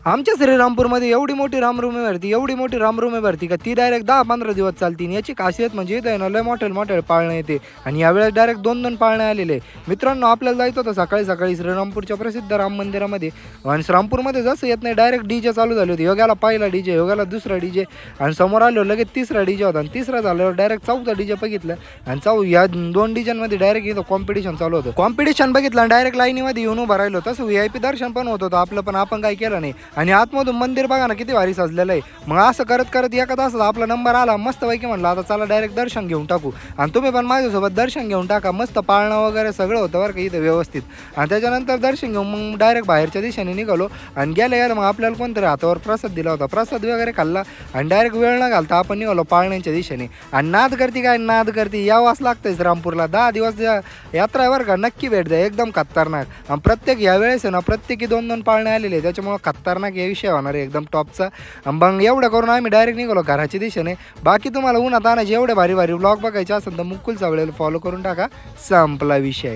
आमच्या श्रीरामपूरमध्ये एवढी मोठी रामरुमे भरती, एवढी मोठी रामरुमे भरती का ती डायरेक्ट 10-15 दिवस चालती. याची खासियत म्हणजे इथं आहे ना लय मोठे पाळणे येते आणि यावेळेस डायरेक्ट 2-2 पाळणे आलेले. मित्रांनो, आपल्याला जायचं होतं सकाळी सकाळी श्रीरामपूरच्या प्रसिद्ध राम मंदिरामध्ये. आणि श्रीरामपूरमध्ये जसं येत नाही डायरेक्ट डीजे चालू झाले होते. योग्याला पहिला डीजे, योग्याला दुसरा डीजे आणि समोर आलो लगेच तिसरा डीजे होता आणि तिसरा झाल्यावर डायरेक्ट चौथा डीजे बघितलं आणि या 2 डीजेमध्ये डायरेक्ट इथं कॉम्पिटिशन चालू होतं. कॉम्पिटिशन बघितलं आणि डायरेक्ट लाईनीमध्ये येऊन उभं राहिलो. तसं VIP दर्शन पण होत होतं आपलं, पण आपण काय केलं नाही. आणि आतमधून मंदिर बघा ना किती भारी सजलेलं आहे. मग असं करत करत एका तासात आपला नंबर आला. मस्तपैकी म्हणलं आता चला डायरेक्ट दर्शन घेऊन टाकू. आणि तुम्ही पण माझ्यासोबत दर्शन घेऊन टाका. मस्त पाळणं वगैरे सगळं होतं बरं का इथं व्यवस्थित. आणि त्याच्यानंतर दर्शन घेऊन मग डायरेक्ट बाहेरच्या दिशेने निघालो. आणि गेल्या मग आपल्याला कोणतरी हातावर प्रसाद दिला होता. प्रसाद वगैरे खाल्ला आणि डायरेक्ट वेळ न घालता आपण निघालो पाळण्यांच्या दिशेने. आणि नाद करती यावंच लागतंय रामपूरला. 10 दिवस यात्रा आहे बरं का, नक्की भेट द्या, एकदम खतरनाक. आणि प्रत्येक यावेळेस आहे ना प्रत्येकी 2-2 पाळणे आलेले आहे. त्याच्यामुळं खतरनाक या विषय होणार आहे एकदम टॉपचा. मग एवढं करून आम्ही डायरेक्ट निघालो घराच्या दिशेने. बाकी तुम्हाला उन्हात आणायचे एवढे भारी भारी व्लॉग बघायचे असेल तर मुकुल चावळेला फॉलो करून टाका. संपला विषय.